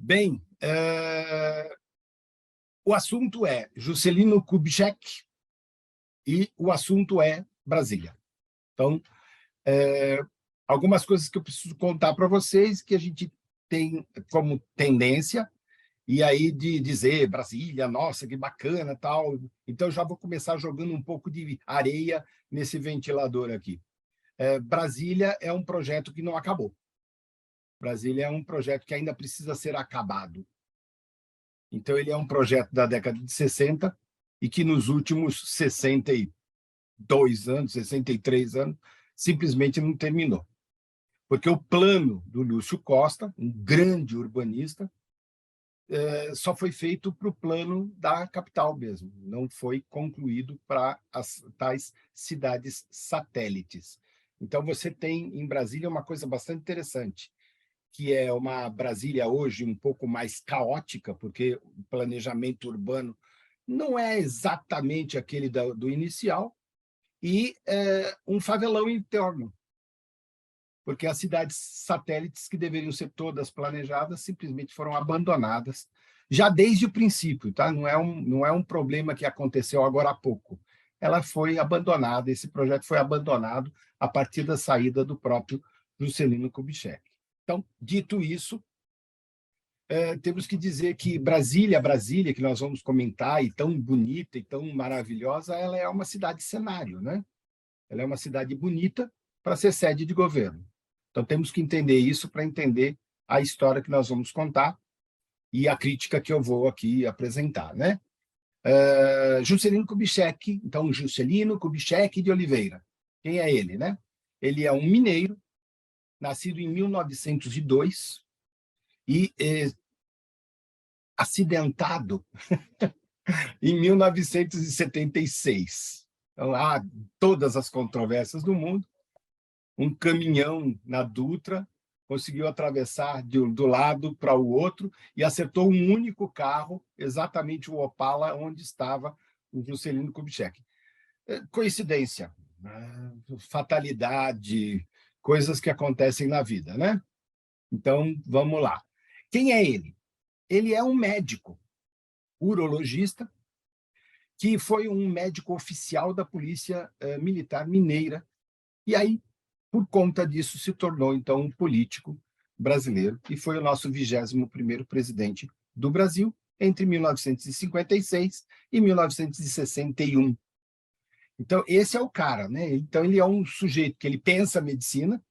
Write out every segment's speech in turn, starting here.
Bem, o assunto é Juscelino Kubitschek e o assunto é Brasília. Então, algumas coisas que eu preciso contar para vocês que a gente tem como tendência, e aí de dizer Brasília, nossa, que bacana, tal. Então, já vou começar jogando um pouco de areia nesse ventilador aqui. Brasília é um projeto que não acabou. Brasília é um projeto que ainda precisa ser acabado. Então, ele é um projeto da década de 60 e que nos últimos 62 anos, 63 anos, simplesmente não terminou. Porque o plano do Lúcio Costa, um grande urbanista, só foi feito para o plano da capital mesmo, não foi concluído para as tais cidades satélites. Então, você tem em Brasília uma coisa bastante interessante, que é uma Brasília hoje um pouco mais caótica, porque o planejamento urbano não é exatamente aquele do inicial, e um favelão interno, porque as cidades satélites, que deveriam ser todas planejadas, simplesmente foram abandonadas, já desde o princípio, tá? Não é um problema que aconteceu agora há pouco. Ela foi abandonada, esse projeto foi abandonado a partir da saída do próprio Juscelino Kubitschek. Então, dito isso, temos que dizer que Brasília, que nós vamos comentar, e tão bonita e tão maravilhosa, ela é uma cidade cenário, né? Ela é uma cidade bonita para ser sede de governo. Então, temos que entender isso para entender a história que nós vamos contar e a crítica que eu vou aqui apresentar, né? Juscelino Kubitschek, então, Juscelino Kubitschek de Oliveira. Quem é ele, né? Ele é um mineiro, nascido em 1902 e acidentado em 1976. Então, há todas as controvérsias do mundo. Um caminhão na Dutra conseguiu atravessar do lado para o outro e acertou um único carro, exatamente o Opala, onde estava o Juscelino Kubitschek. Coincidência, fatalidade, coisas que acontecem na vida, né? Então, vamos lá. Quem é ele? Ele é um médico, urologista, que foi um médico oficial da Polícia Militar Mineira, e aí, por conta disso, se tornou, então, um político brasileiro, e foi o nosso 21º presidente do Brasil, entre 1956 e 1961. Então, esse é o cara, né? Então, ele é um sujeito que ele pensa a medicina,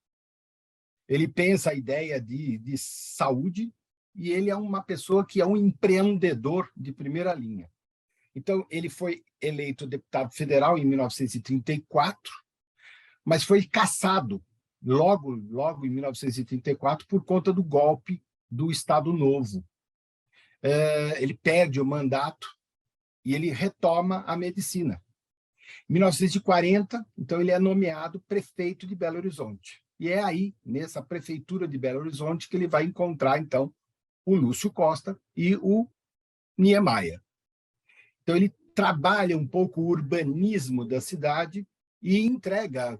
ele pensa a ideia de saúde, e ele é uma pessoa que é um empreendedor de primeira linha. Então, ele foi eleito deputado federal em 1934, mas foi cassado logo em 1934 por conta do golpe do Estado Novo. Ele perde o mandato e ele retoma a medicina. Em 1940, então, ele é nomeado prefeito de Belo Horizonte. E é aí, nessa prefeitura de Belo Horizonte, que ele vai encontrar, então, o Lúcio Costa e o Niemeyer. Então, ele trabalha um pouco o urbanismo da cidade e entrega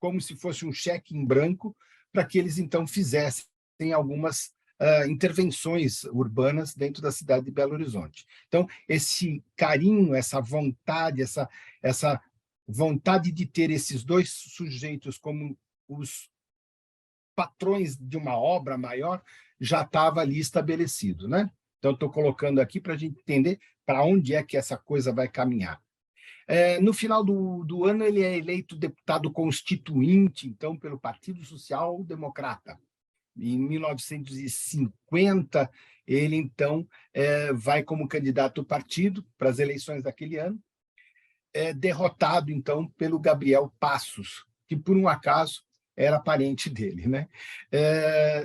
como se fosse um cheque em branco para que eles, então, fizessem algumas intervenções urbanas dentro da cidade de Belo Horizonte. Então, esse carinho, essa vontade de ter esses dois sujeitos como os patrões de uma obra maior já estava ali estabelecido, né? Então, estou colocando aqui para a gente entender para onde é que essa coisa vai caminhar. No final do ano, ele é eleito deputado constituinte, então, pelo Partido Social Democrata. Em 1950, ele, então, vai como candidato ao partido para as eleições daquele ano, derrotado, então, pelo Gabriel Passos, que, por um acaso, era parente dele, né?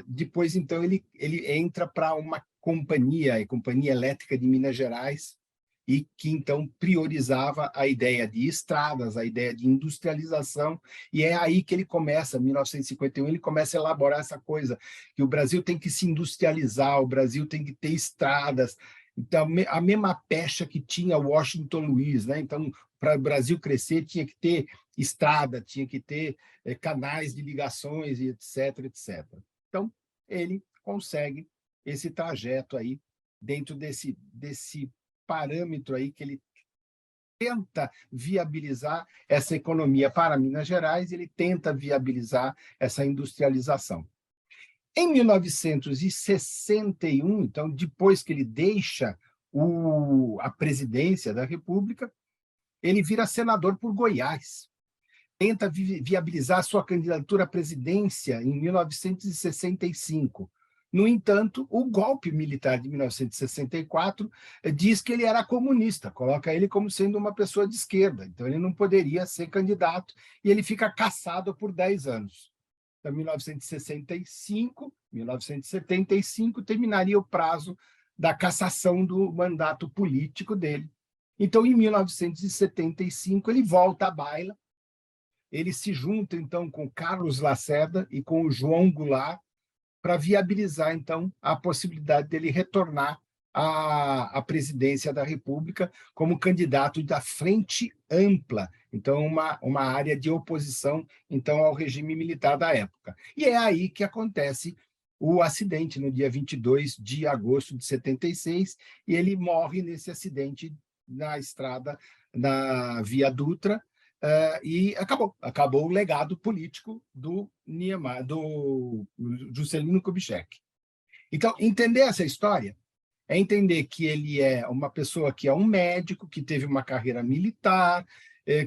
Depois, então, ele entra para uma companhia, a Companhia Elétrica de Minas Gerais, e que, então, priorizava a ideia de estradas, a ideia de industrialização, e é aí que ele começa, em 1951, ele começa a elaborar essa coisa, que o Brasil tem que se industrializar, o Brasil tem que ter estradas, então, a mesma pecha que tinha Washington Luiz, né? Então, para o Brasil crescer, tinha que ter estrada, tinha que ter canais de ligações, e etc, etc. Então, ele consegue esse trajeto aí, dentro desse parâmetro aí que ele tenta viabilizar essa economia para Minas Gerais, ele tenta viabilizar essa industrialização. Em 1961, então, depois que ele deixa a presidência da República, ele vira senador por Goiás. Tenta viabilizar sua candidatura à presidência em 1965. No entanto, o golpe militar de 1964 diz que ele era comunista, coloca ele como sendo uma pessoa de esquerda, então ele não poderia ser candidato, e ele fica cassado por 10 anos. Então, 1975 terminaria o prazo da cassação do mandato político dele. Então, em 1975, ele volta à baila, ele se junta, então, com Carlos Lacerda e com o João Goulart para viabilizar, então, a possibilidade dele retornar à presidência da República como candidato da Frente Ampla, então, uma área de oposição, então, ao regime militar da época. E é aí que acontece o acidente, no dia 22 de agosto de 76, e ele morre nesse acidente na estrada, na Via Dutra, e acabou o legado político do Juscelino Kubitschek. Então, entender essa história é entender que ele é uma pessoa que é um médico, que teve uma carreira militar,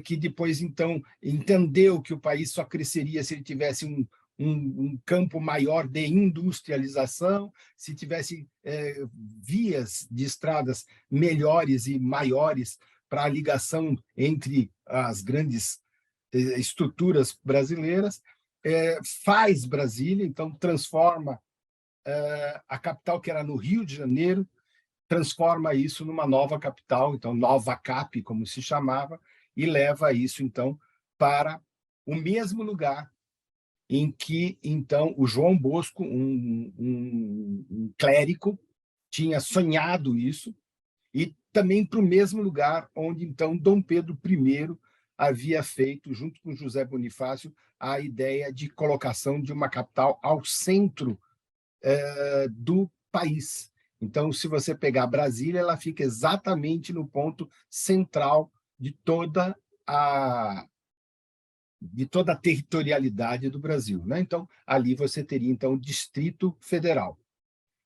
que depois, então, entendeu que o país só cresceria se ele tivesse um campo maior de industrialização, se tivesse vias de estradas melhores e maiores para a ligação entre as grandes estruturas brasileiras, faz Brasília, então transforma a capital, que era no Rio de Janeiro, transforma isso numa nova capital, então Nova Cap, como se chamava, e leva isso, então, para o mesmo lugar em que, então, o João Bosco, um clérigo, tinha sonhado isso, e também para o mesmo lugar onde, então, Dom Pedro I havia feito, junto com José Bonifácio, a ideia de colocação de uma capital ao centro do país. Então, se você pegar Brasília, ela fica exatamente no ponto central de toda a territorialidade do Brasil, né? Então, ali você teria, então, o Distrito Federal.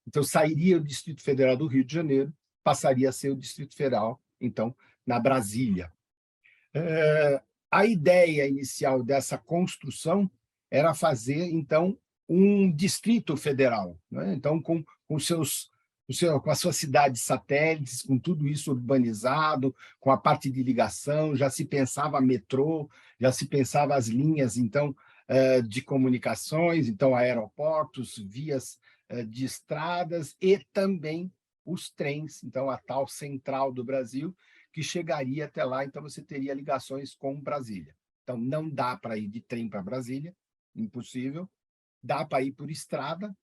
Então, sairia o Distrito Federal do Rio de Janeiro, passaria a ser o Distrito Federal, então, na Brasília. A ideia inicial dessa construção era fazer, então, um Distrito Federal, né? Então, com as suas cidades satélites, com tudo isso urbanizado, com a parte de ligação, já se pensava metrô, já se pensava as linhas, então, de comunicações, então, aeroportos, vias de estradas e também os trens, então, a tal central do Brasil, que chegaria até lá, então você teria ligações com Brasília. Então, não dá para ir de trem para Brasília, impossível. Dá para ir por estrada,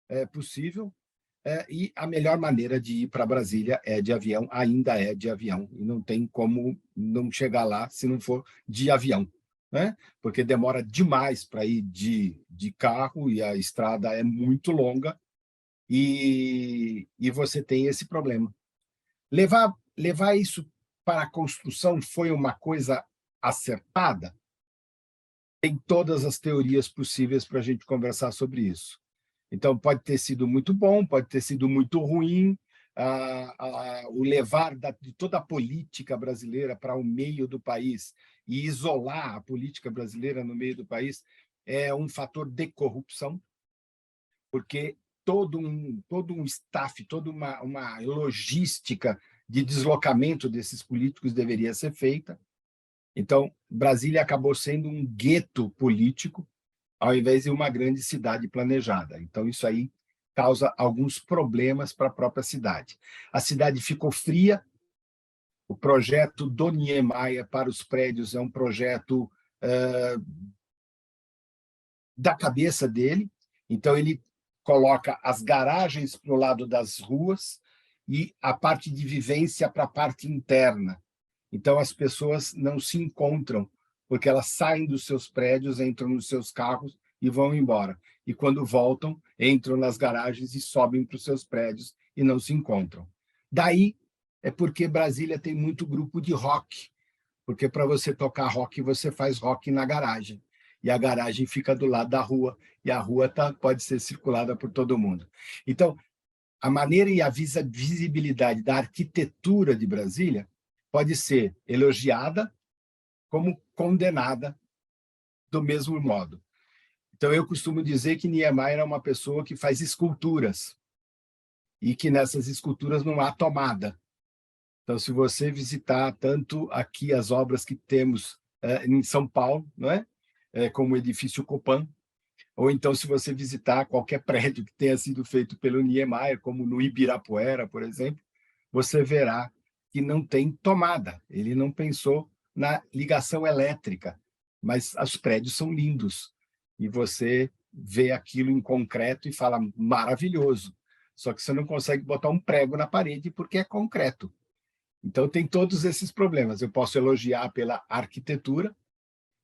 é possível, e a melhor maneira de ir para Brasília é de avião, ainda é de avião, e não tem como não chegar lá se não for de avião, né? Porque demora demais para ir de carro, e a estrada é muito longa, e você tem esse problema. Levar isso para a construção foi uma coisa acertada? Tem todas as teorias possíveis para a gente conversar sobre isso. Então, pode ter sido muito bom, pode ter sido muito ruim, o levar de toda a política brasileira para o meio do país e isolar a política brasileira no meio do país é um fator de corrupção, porque todo um staff, toda uma logística de deslocamento desses políticos deveria ser feita. Então, Brasília acabou sendo um gueto político, ao invés de uma grande cidade planejada. Então, isso aí causa alguns problemas para a própria cidade. A cidade ficou fria, o projeto do Niemeyer para os prédios é um projeto da cabeça dele, então ele coloca as garagens para o lado das ruas e a parte de vivência para a parte interna. Então, as pessoas não se encontram, porque elas saem dos seus prédios, entram nos seus carros e vão embora. e quando voltam, entram nas garagens e sobem para os seus prédios e não se encontram. Daí é porque Brasília tem muito grupo de rock, porque para você tocar rock, você faz rock na garagem, e a garagem fica do lado da rua, e a rua pode ser circulada por todo mundo. Então, a maneira e a visibilidade da arquitetura de Brasília pode ser elogiada como condenada do mesmo modo. Então, eu costumo dizer que Niemeyer era uma pessoa que faz esculturas, e que nessas esculturas não há tomada. Então, se você visitar tanto aqui as obras que temos em São Paulo, não é? Como o edifício Copan, ou então se você visitar qualquer prédio que tenha sido feito pelo Niemeyer, como no Ibirapuera, por exemplo, você verá que não tem tomada. Ele não pensou na ligação elétrica, mas os prédios são lindos. E você vê aquilo em concreto e fala, maravilhoso. Só que você não consegue botar um prego na parede porque é concreto. Então, tem todos esses problemas. Eu posso elogiar pela arquitetura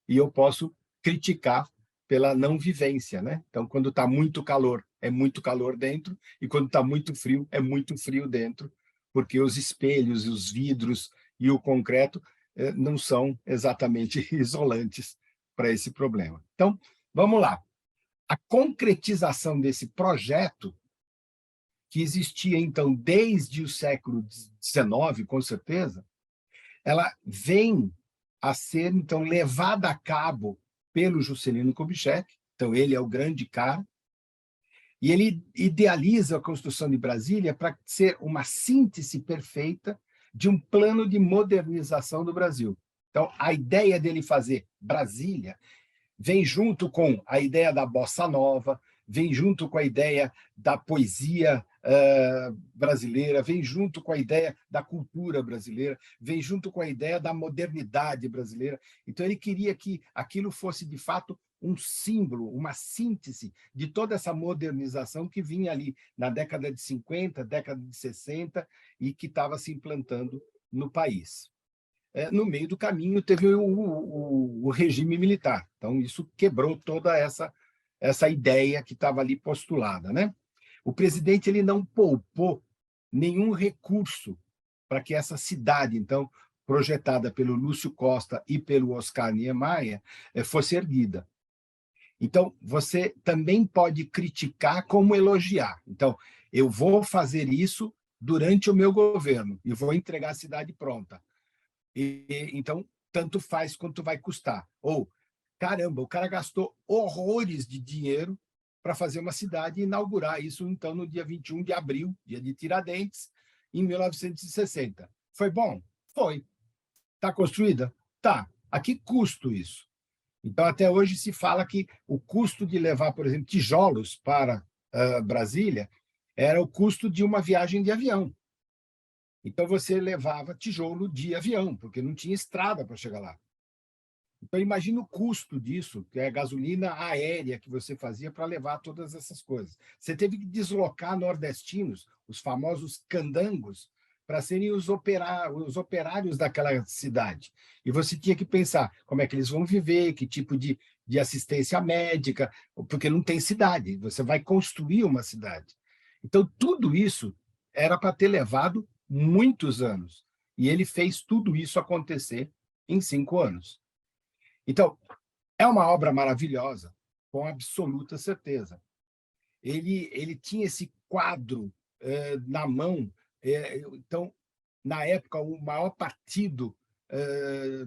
e eu posso criticar pela não vivência, né? Então, quando está muito calor, é muito calor dentro, e quando está muito frio, é muito frio dentro, porque os espelhos, os vidros e o concreto não são exatamente isolantes para esse problema. Então, vamos lá. A concretização desse projeto, que existia, então, desde o século XIX, com certeza, ela vem a ser, então, levada a cabo pelo Juscelino Kubitschek. Então, ele é o grande cara, e ele idealiza a construção de Brasília para ser uma síntese perfeita de um plano de modernização do Brasil. Então, a ideia dele fazer Brasília vem junto com a ideia da bossa nova, vem junto com a ideia da poesia brasileira, vem junto com a ideia da cultura brasileira, vem junto com a ideia da modernidade brasileira. Então, ele queria que aquilo fosse, de fato, um símbolo, uma síntese de toda essa modernização que vinha ali na década de 50, década de 60, e que estava se implantando no país. No meio do caminho teve o regime militar. Então, isso quebrou toda essa ideia que estava ali postulada, né? O presidente ele não poupou nenhum recurso para que essa cidade, então, projetada pelo Lúcio Costa e pelo Oscar Niemeyer, fosse erguida. Então, você também pode criticar como elogiar. Então, eu vou fazer isso durante o meu governo e vou entregar a cidade pronta. Então, tanto faz quanto vai custar. Ou, caramba, o cara gastou horrores de dinheiro para fazer uma cidade e inaugurar isso, então, no dia 21 de abril, dia de Tiradentes, em 1960. Foi bom? Foi. Está construída? Tá. A que custo isso? Então, até hoje se fala que o custo de levar, por exemplo, tijolos para Brasília era o custo de uma viagem de avião. Então, você levava tijolo de avião, porque não tinha estrada para chegar lá. Então, imagina o custo disso, que é a gasolina aérea que você fazia para levar todas essas coisas. Você teve que deslocar nordestinos, os famosos candangos, para serem os operários daquela cidade. E você tinha que pensar como é que eles vão viver, que tipo de assistência médica, porque não tem cidade, você vai construir uma cidade. Então, tudo isso era para ter levado muitos anos. E ele fez tudo isso acontecer em 5 anos. Então, é uma obra maravilhosa, com absoluta certeza. Ele tinha esse quadro na mão. Então, na época, o maior partido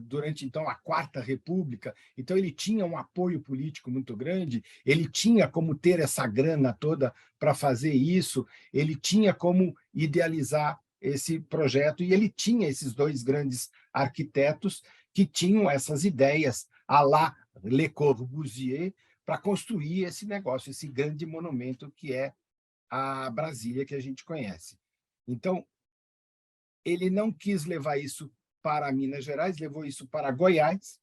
durante então a Quarta República, então ele tinha um apoio político muito grande, ele tinha como ter essa grana toda para fazer isso, ele tinha como idealizar esse projeto, e ele tinha esses dois grandes arquitetos que tinham essas ideias à la Le Corbusier para construir esse negócio, esse grande monumento que é a Brasília que a gente conhece. Então, ele não quis levar isso para Minas Gerais, levou isso para Goiás.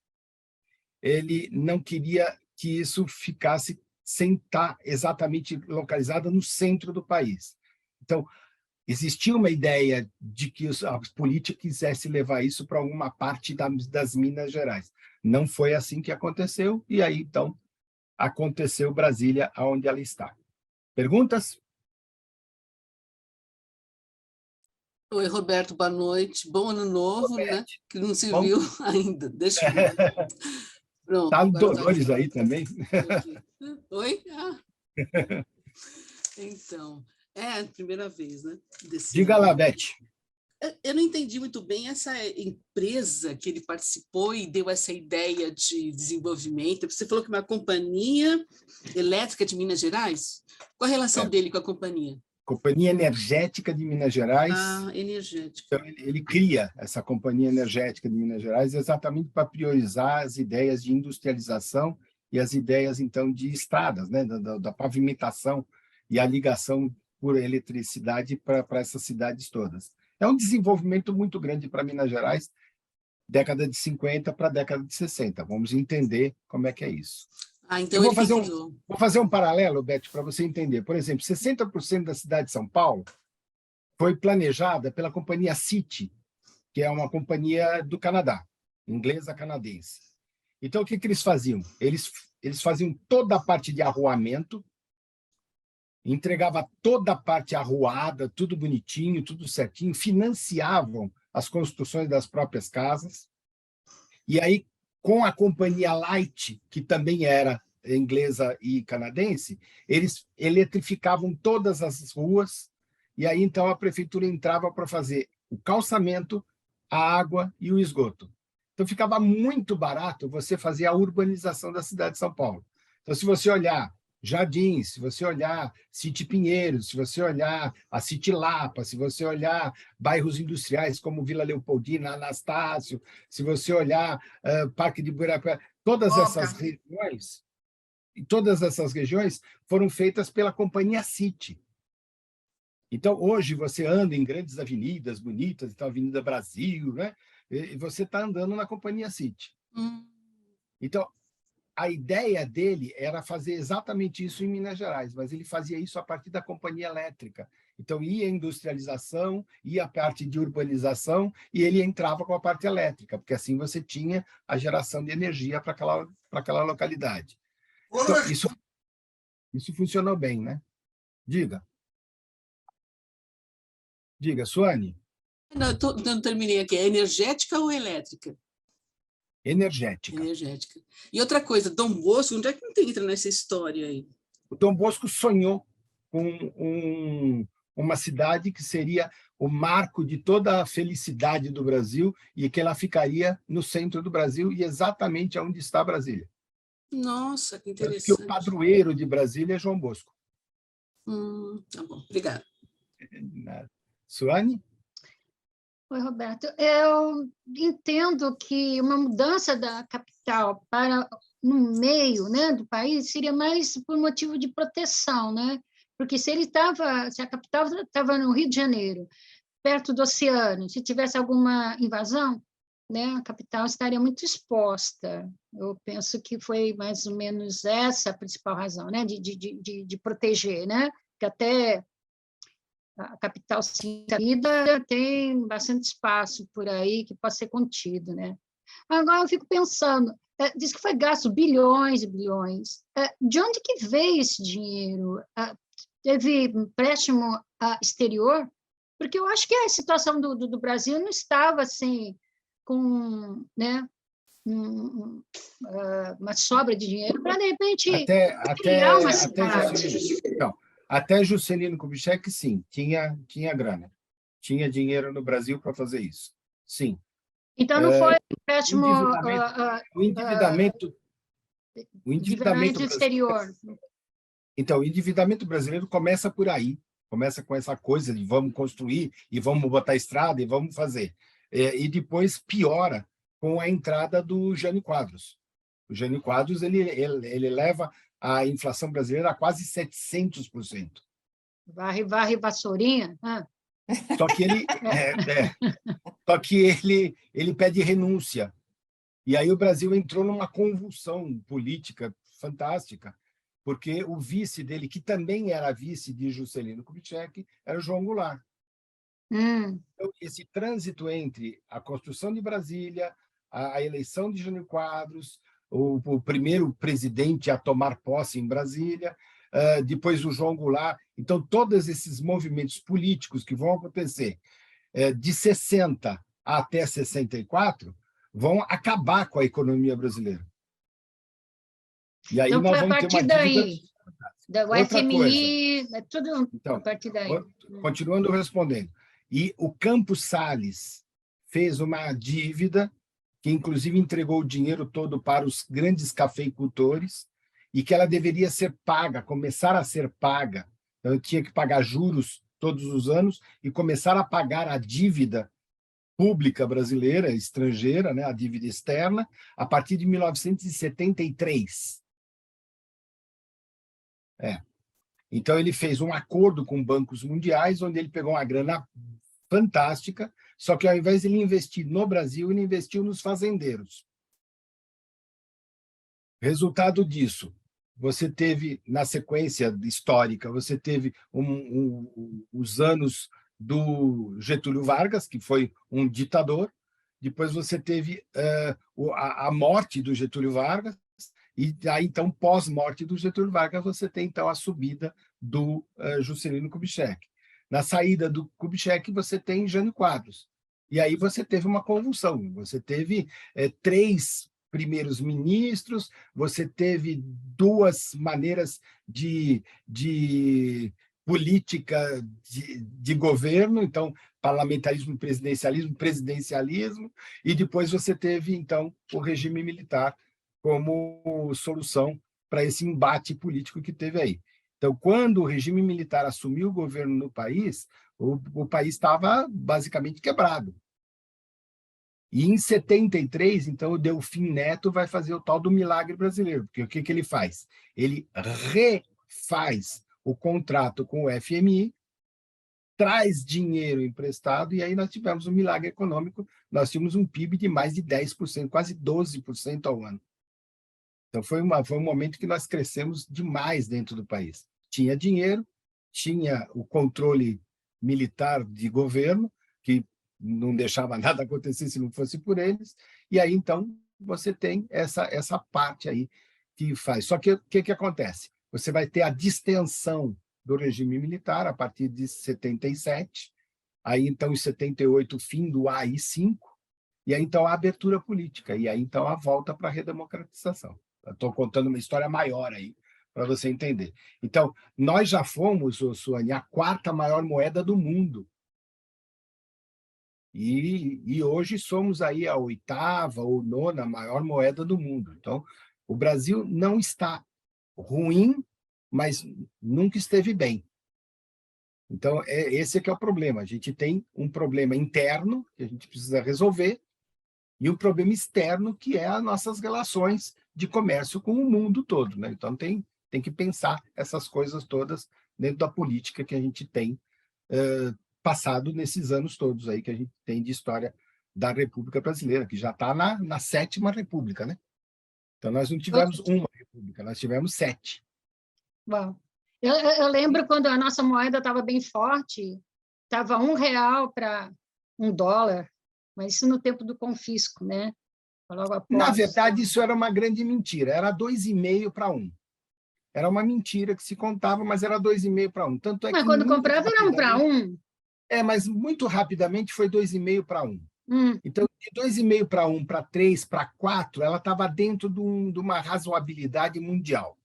Ele não queria que isso ficasse sem estar exatamente localizado no centro do país. Então, existia uma ideia de que a política quisesse levar isso para alguma parte das Minas Gerais. Não foi assim que aconteceu, e aí, então, aconteceu Brasília aonde ela está. Perguntas? Oi, Roberto, boa noite. Bom ano novo, né? Que não se Bom. viu ainda. Deixa eu ver. Pronto, Tá agora Dolores aí também? aqui. Oi? Então, é a primeira vez, né? Desse Diga lá, ano. Beth. Eu não entendi muito bem essa empresa que ele participou e deu essa ideia de desenvolvimento. Você falou que uma companhia elétrica de Minas Gerais? Qual a relação dele com a companhia? Companhia Energética de Minas Gerais. Energética. Então, ele cria essa Companhia Energética de Minas Gerais exatamente para priorizar as ideias de industrialização e as ideias, então, de estradas, né? da pavimentação e a ligação por eletricidade para essas cidades todas. É um desenvolvimento muito grande para Minas Gerais, década de 50 para década de 60. Vamos entender como é que é isso. Então Eu vou ele fazer um paralelo, Beth, para você entender. Por exemplo, 60% da cidade de São Paulo foi planejada pela companhia City, que é uma companhia do Canadá, inglesa canadense. Então, o que eles faziam? Eles faziam toda a parte de arruamento, entregava toda a parte arruada, tudo bonitinho, tudo certinho, financiavam as construções das próprias casas. E aí, com a companhia Light, que também era inglesa e canadense, eles eletrificavam todas as ruas, e aí, então, a prefeitura entrava para fazer o calçamento, a água e o esgoto. Então, ficava muito barato você fazer a urbanização da cidade de São Paulo. Então, se você olhar Jardins, se você olhar City Pinheiros, se você olhar a City Lapa, se você olhar bairros industriais como Vila Leopoldina, Anastácio, se você olhar Parque de Ibirapuera, todas essas regiões foram feitas pela companhia City. Então, hoje, você anda em grandes avenidas bonitas, então, Avenida Brasil, né? E você está andando na companhia City. Então, a ideia dele era fazer exatamente isso em Minas Gerais, mas ele fazia isso a partir da companhia elétrica. Então, ia a industrialização, ia a parte de urbanização, e ele entrava com a parte elétrica, porque assim você tinha a geração de energia para aquela localidade. Então, isso funcionou bem, né? Diga. Diga, Suane. Não terminei aqui. É energética ou elétrica? Energética. Energética. E outra coisa, Dom Bosco, onde é que não entra nessa história aí? O Dom Bosco sonhou com uma cidade que seria o marco de toda a felicidade do Brasil e que ela ficaria no centro do Brasil e exatamente onde está Brasília. Nossa, que interessante. Porque o padroeiro de Brasília é João Bosco. Tá bom, obrigada. Suane? Oi, Roberto. Eu entendo que uma mudança da capital para no meio, né, do país seria mais por motivo de proteção, né? Porque se a capital estava no Rio de Janeiro, perto do oceano, se tivesse alguma invasão, né, a capital estaria muito exposta. Eu penso que foi mais ou menos essa a principal razão, né, de proteger, né? Que até a capital sim, a vida tem bastante espaço por aí que pode ser contido, né? Agora eu fico pensando, diz que foi gasto bilhões e bilhões. De onde que veio esse dinheiro? Teve empréstimo exterior? Porque eu acho que a situação do Brasil não estava assim com, né, uma sobra de dinheiro para de repente criar uma cidade. Até Juscelino Kubitschek, sim, tinha grana. Tinha dinheiro no Brasil para fazer isso. Sim. Então, não foi empréstimo... O endividamento exterior. Então, o endividamento brasileiro começa por aí. Começa com essa coisa de vamos construir e vamos botar estrada e vamos fazer. E depois piora com a entrada do Jânio Quadros. O Jânio Quadros ele leva a inflação brasileira a quase 700%. Varre, vassourinha. Só que ele pede renúncia. E aí o Brasil entrou numa convulsão política fantástica, porque o vice dele, que também era vice de Juscelino Kubitschek, era o João Goulart. Então, esse trânsito entre a construção de Brasília, a eleição de Jânio Quadros, o primeiro presidente a tomar posse em Brasília, depois o João Goulart. Então, todos esses movimentos políticos que vão acontecer de 60 até 64 vão acabar com a economia brasileira. E aí Então, nós foi a vamos ter partir uma dívida... daí, da Outra FMI, é tudo Então, a partir daí. continuando respondendo. E o Campos Salles fez uma dívida que, inclusive, entregou o dinheiro todo para os grandes cafeicultores e que ela deveria ser paga, começar a ser paga. Então, eu tinha que pagar juros todos os anos e começar a pagar a dívida pública brasileira, estrangeira, né, a dívida externa, a partir de 1973. Então, ele fez um acordo com bancos mundiais, onde ele pegou uma grana fantástica, só que, ao invés de ele investir no Brasil, ele investiu nos fazendeiros. Resultado disso, você teve, na sequência histórica, você teve os anos do Getúlio Vargas, que foi um ditador, depois você teve a morte do Getúlio Vargas, e aí, então, pós-morte do Getúlio Vargas, você tem, então, a subida do Juscelino Kubitschek. Na saída do Kubitschek, você tem Jânio Quadros. E aí você teve uma convulsão. Você teve 3 primeiros ministros, você teve 2 maneiras de política de governo, então, parlamentarismo, presidencialismo, e depois você teve, então, o regime militar como solução para esse embate político que teve aí. Então, quando o regime militar assumiu o governo no país, o país estava basicamente quebrado. E em 73, então, o Delfim Neto vai fazer o tal do milagre brasileiro, porque o que ele faz? Ele refaz o contrato com o FMI, traz dinheiro emprestado, e aí nós tivemos um milagre econômico, nós tínhamos um PIB de mais de 10%, quase 12% ao ano. Então, foi um momento que nós crescemos demais dentro do país. Tinha dinheiro, tinha o controle militar de governo, que não deixava nada acontecer se não fosse por eles, e aí, então, você tem essa parte aí que faz. Só que o que acontece? Você vai ter a distensão do regime militar a partir de 77, aí, então, em 78, o fim do AI-5, e aí, então, a abertura política, e aí, então, a volta para a redemocratização. Estou contando uma história maior aí, para você entender. Então, nós já fomos, Suane, a 4ª maior moeda do mundo. E hoje somos aí a 8ª ou 9ª maior moeda do mundo. Então, o Brasil não está ruim, mas nunca esteve bem. Então, esse é que é o problema. A gente tem um problema interno que a gente precisa resolver e um problema externo que é as nossas relações de comércio com o mundo todo, né? Então, tem que pensar essas coisas todas dentro da política que a gente tem passado nesses anos todos aí que a gente tem de história da República Brasileira, que já está na 7ª República, né? Então, nós não tivemos uma república, nós tivemos 7. Bom, eu lembro quando a nossa moeda estava bem forte, estava R$1 para $1, mas isso no tempo do confisco, né? Logo após. Na verdade, isso era uma grande mentira, era 2,5 para 1. Era uma mentira que se contava, mas era 2,5 para 1. Tanto é mas que quando comprava era 1 para 1. Mas muito rapidamente foi 2,5 para 1. Então, de 2,5 para 1, para 3, para 4, ela estava dentro de uma razoabilidade mundial.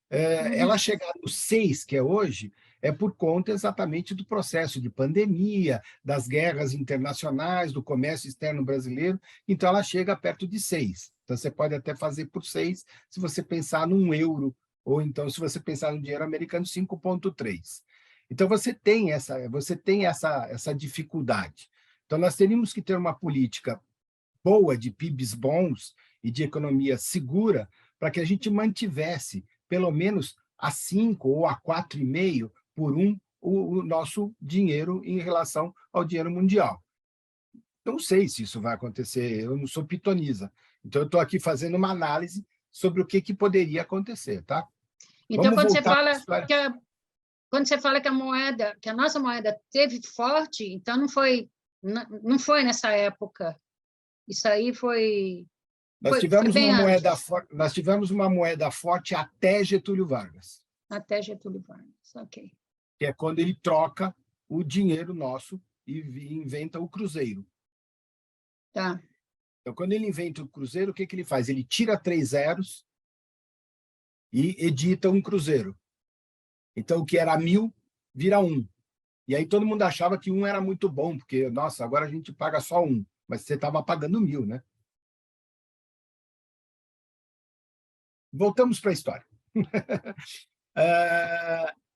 Ela chegar no 6, que é hoje, é por conta exatamente do processo de pandemia, das guerras internacionais, do comércio externo brasileiro, então ela chega perto de 6. Então, você pode até fazer por 6, se você pensar num euro, ou então, se você pensar no dinheiro americano, 5,3. Então, você tem essa dificuldade. Então, nós teríamos que ter uma política boa de PIBs bons e de economia segura para que a gente mantivesse pelo menos a 5 ou a 4,5 por 1 o nosso dinheiro em relação ao dinheiro mundial. Não sei se isso vai acontecer, eu não sou pitonisa. Então, eu estou aqui fazendo uma análise sobre o que poderia acontecer, tá? Então, quando você fala que a moeda, que a nossa moeda teve forte, então não foi nessa época. Isso aí foi Nós tivemos uma moeda forte até Getúlio Vargas. Até Getúlio Vargas, ok. Que é quando ele troca o dinheiro nosso e inventa o cruzeiro. Tá. Então, quando ele inventa o cruzeiro, o que ele faz? Ele tira 3 zeros e edita um cruzeiro. Então, o que era 1.000 vira 1. E aí todo mundo achava que 1 era muito bom, porque, nossa, agora a gente paga só 1. Mas você estava pagando 1.000, né? Voltamos para a história.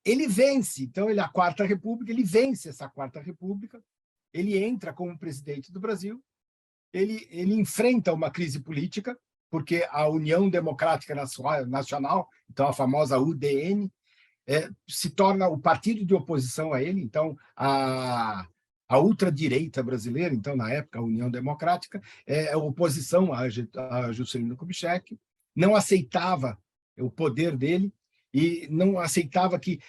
Ele vence, então, a Quarta República, ele vence essa Quarta República, ele entra como presidente do Brasil, ele enfrenta uma crise política, porque a União Democrática Nacional, então a famosa UDN, se torna o partido de oposição a ele, então a ultradireita brasileira, então na época a União Democrática, é oposição a Juscelino Kubitschek, não aceitava o poder dele e não aceitava que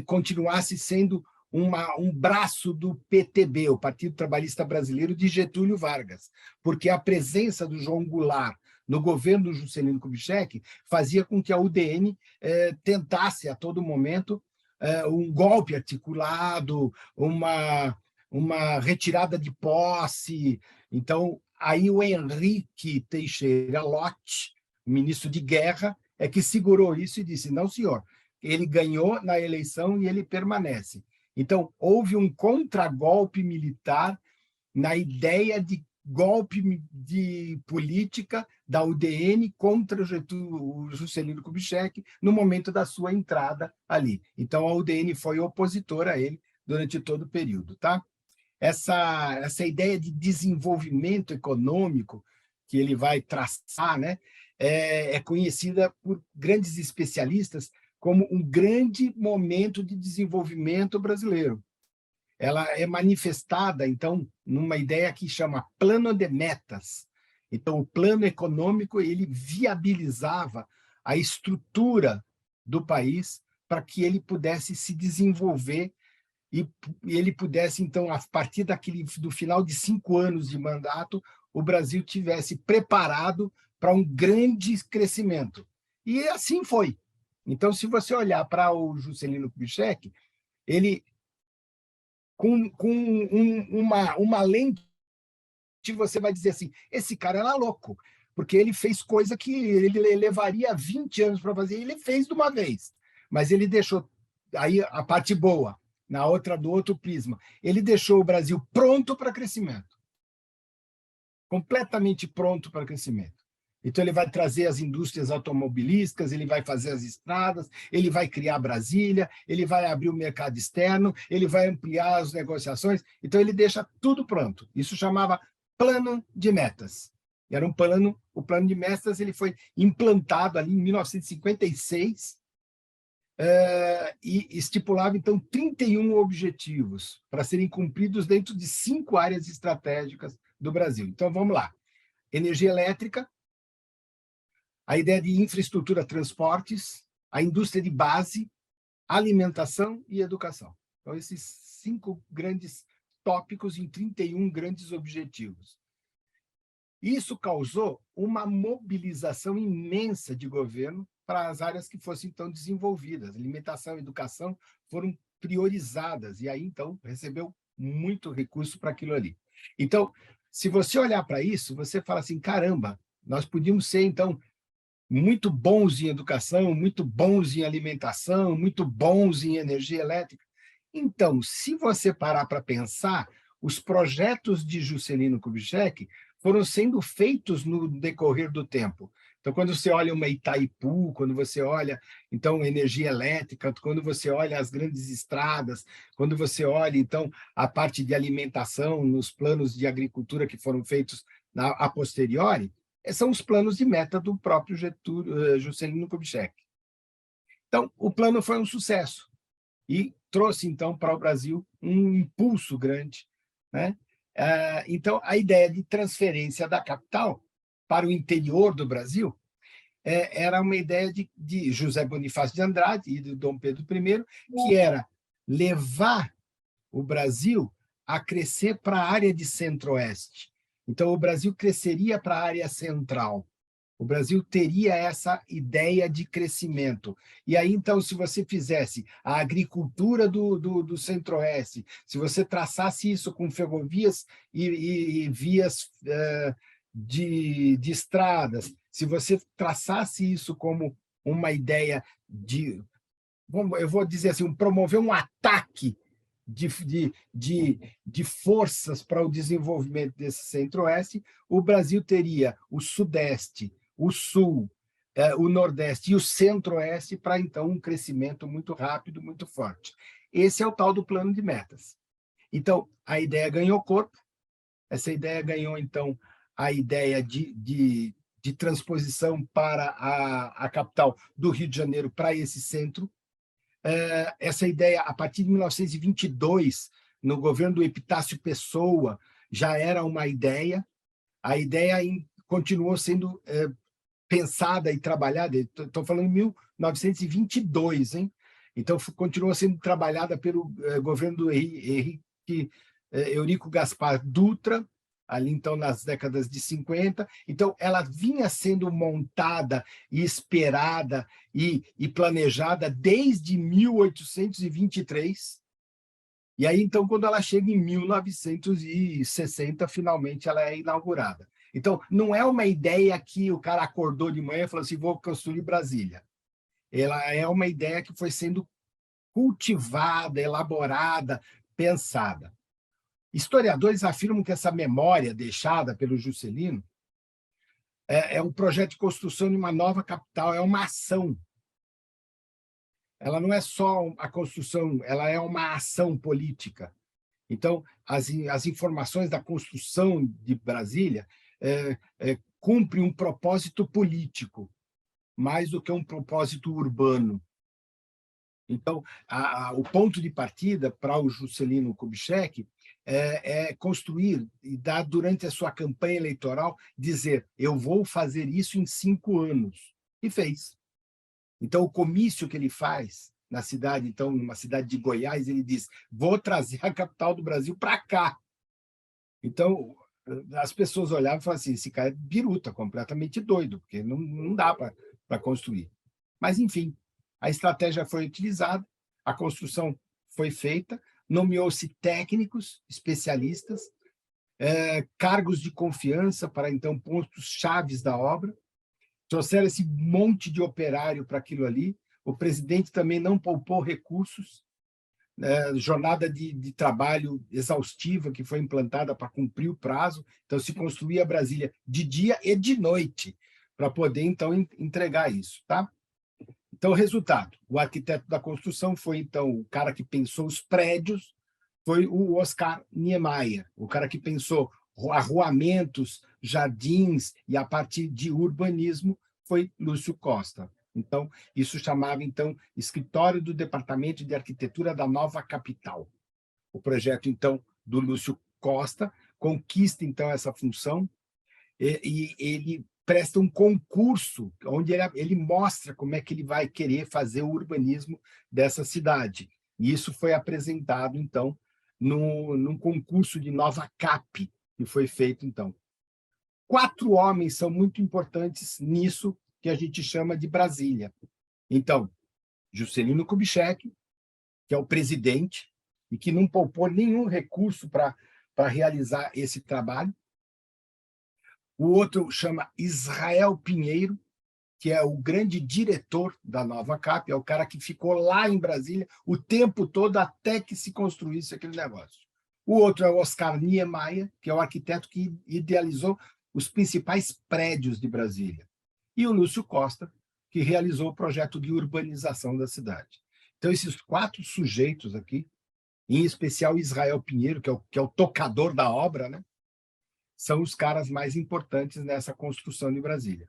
continuasse sendo um braço do PTB, o Partido Trabalhista Brasileiro de Getúlio Vargas, porque a presença do João Goulart no governo do Juscelino Kubitschek fazia com que a UDN tentasse a todo momento um golpe articulado, uma retirada de posse. Então, aí o Henrique Teixeira Lott, ministro de Guerra, é que segurou isso e disse, não, senhor, ele ganhou na eleição e ele permanece. Então, houve um contragolpe militar na ideia de golpe de política da UDN contra o Juscelino Kubitschek no momento da sua entrada ali. Então, a UDN foi opositora a ele durante todo o período. Tá? Essa ideia de desenvolvimento econômico que ele vai traçar, né, é conhecida por grandes especialistas como um grande momento de desenvolvimento brasileiro. Ela é manifestada, então, numa ideia que chama plano de metas. Então, o plano econômico ele viabilizava a estrutura do país para que ele pudesse se desenvolver e ele pudesse, então, a partir do final de 5 anos de mandato, o Brasil tivesse preparado para um grande crescimento. E assim foi. Então, se você olhar para o Juscelino Kubitschek, ele, com uma lente, você vai dizer assim, esse cara era louco, porque ele fez coisa que ele levaria 20 anos para fazer, e ele fez de uma vez. Mas ele deixou, aí a parte boa, do outro prisma, ele deixou o Brasil pronto para crescimento. Completamente pronto para crescimento. Então, ele vai trazer as indústrias automobilísticas, ele vai fazer as estradas, ele vai criar Brasília, ele vai abrir o mercado externo, ele vai ampliar as negociações. Então, ele deixa tudo pronto. Isso chamava plano de metas. Era o plano de metas ele foi implantado ali em 1956 e estipulava, então, 31 objetivos para serem cumpridos dentro de 5 áreas estratégicas do Brasil. Então, vamos lá. Energia elétrica, a ideia de infraestrutura, transportes, a indústria de base, alimentação e educação. Então, esses 5 grandes tópicos em 31 grandes objetivos. Isso causou uma mobilização imensa de governo para as áreas que fossem, então, desenvolvidas. Alimentação e educação foram priorizadas, e aí, então, recebeu muito recurso para aquilo ali. Então, se você olhar para isso, você fala assim, caramba, nós podíamos ser, então, muito bons em educação, muito bons em alimentação, muito bons em energia elétrica. Então, se você parar para pensar, os projetos de Juscelino Kubitschek foram sendo feitos no decorrer do tempo. Então, quando você olha uma Itaipu, quando você olha, então, energia elétrica, quando você olha as grandes estradas, quando você olha, então, a parte de alimentação, nos planos de agricultura que foram feitos a posteriori, são os planos de meta do próprio Juscelino Kubitschek. Então, o plano foi um sucesso e trouxe, então, para o Brasil um impulso grande, né? Então, a ideia de transferência da capital para o interior do Brasil era uma ideia de José Bonifácio de Andrade e de Dom Pedro I, que era levar o Brasil a crescer para a área de centro-oeste. Então, o Brasil cresceria para a área central. O Brasil teria essa ideia de crescimento. E aí, então, se você fizesse a agricultura do Centro-Oeste, se você traçasse isso com ferrovias e vias de estradas, se você traçasse isso como uma ideia de, eu vou dizer assim, promover um ataque de forças para o desenvolvimento desse Centro-Oeste, o Brasil teria o Sudeste, o Sul, o Nordeste e o Centro-Oeste para, então, um crescimento muito rápido, muito forte. Esse é o tal do plano de metas. Então, a ideia ganhou corpo, essa ideia ganhou, então, a ideia de transposição para a capital do Rio de Janeiro, para esse centro. Essa ideia, a partir de 1922, no governo do Epitácio Pessoa, já era uma ideia. A ideia continuou sendo pensada e trabalhada, estou falando em 1922, hein? Então, continuou sendo trabalhada pelo governo do Eurico Gaspar Dutra, ali então nas décadas de 50. Então, ela vinha sendo montada e esperada e planejada desde 1823. E aí, então, quando ela chega em 1960, finalmente ela é inaugurada. Então, não é uma ideia que o cara acordou de manhã e falou assim, vou construir Brasília. Ela é uma ideia que foi sendo cultivada, elaborada, pensada. Historiadores afirmam que essa memória deixada pelo Juscelino é um projeto de construção de uma nova capital, é uma ação. Ela não é só a construção, ela é uma ação política. Então, as informações da construção de Brasília cumprem um propósito político, mais do que um propósito urbano. Então, o ponto de partida para o Juscelino Kubitschek é construir e dar, durante a sua campanha eleitoral, dizer, eu vou fazer isso em 5 anos. E fez. Então, o comício que ele faz na cidade, então, numa cidade de Goiás, ele diz, vou trazer a capital do Brasil para cá. Então, as pessoas olhavam e falavam assim, esse cara é biruta, completamente doido, porque não dá para construir. Mas, enfim, a estratégia foi utilizada, a construção foi feita, nomeou-se técnicos, especialistas, cargos de confiança para, então, pontos chaves da obra, trouxeram esse monte de operário para aquilo ali, o presidente também não poupou recursos, jornada de trabalho exaustiva que foi implantada para cumprir o prazo, então se construía Brasília de dia e de noite para poder, então, entregar isso. Tá? Então, o resultado, o arquiteto da construção foi, então, o cara que pensou os prédios, foi o Oscar Niemeyer, o cara que pensou arruamentos, jardins e a partir de urbanismo foi Lúcio Costa. Então, isso chamava, então, Escritório do Departamento de Arquitetura da Nova Capital. O projeto, então, do Lúcio Costa conquista, então, essa função e ele presta um concurso onde ele mostra como é que ele vai querer fazer o urbanismo dessa cidade. E isso foi apresentado, então, num concurso de Nova Cap, que foi feito, então. 4 homens são muito importantes nisso que a gente chama de Brasília. Então, Juscelino Kubitschek, que é o presidente, e que não poupou nenhum recurso para realizar esse trabalho. O outro chama Israel Pinheiro, que é o grande diretor da Nova Cap, é o cara que ficou lá em Brasília o tempo todo até que se construísse aquele negócio. O outro é o Oscar Niemeyer, que é o arquiteto que idealizou os principais prédios de Brasília. E o Lúcio Costa, que realizou o projeto de urbanização da cidade. Então, esses 4 sujeitos aqui, em especial Israel Pinheiro, que é o tocador da obra, né, são os caras mais importantes nessa construção de Brasília.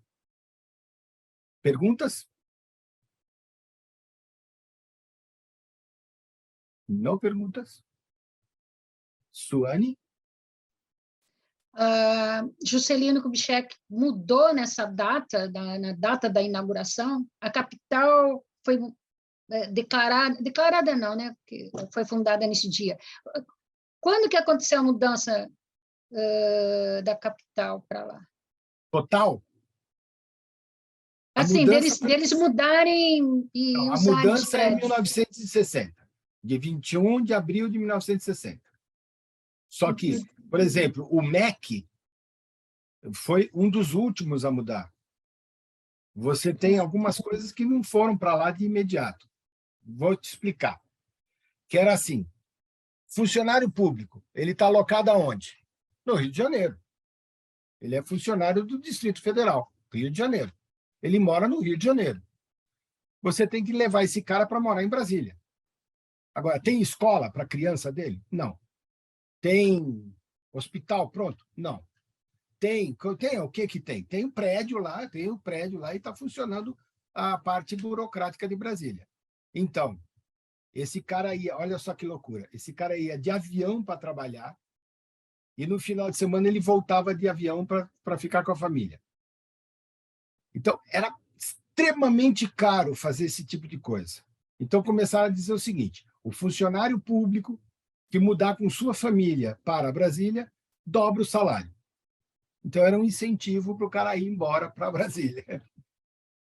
Perguntas? Não perguntas? Suane? Juscelino Kubitschek mudou nessa data, na data da inauguração, a capital foi declarada não, né? Porque foi fundada nesse dia. Quando que aconteceu a mudança da capital para lá? Total? Assim, deles mudarem e Não, a usarem os mudança é em prédios. 1960, de 21 de abril de 1960. Só que, por exemplo, o MEC foi um dos últimos a mudar. Você tem algumas coisas que não foram para lá de imediato. Vou te explicar. Que era assim, funcionário público, ele está alocado aonde? No Rio de Janeiro. Ele é funcionário do Distrito Federal, Rio de Janeiro. Ele mora no Rio de Janeiro. Você tem que levar esse cara para morar em Brasília. Agora, tem escola para a criança dele? Não. Tem hospital pronto? Não. Tem o que que tem? Tem o prédio lá e está funcionando a parte burocrática de Brasília. Então, esse cara ia, olha só que loucura, esse cara ia de avião para trabalhar e no final de semana ele voltava de avião para ficar com a família. Então, era extremamente caro fazer esse tipo de coisa. Então, começaram a dizer o seguinte, o funcionário público que mudar com sua família para Brasília, dobra o salário. Então, era um incentivo para o cara ir embora para Brasília.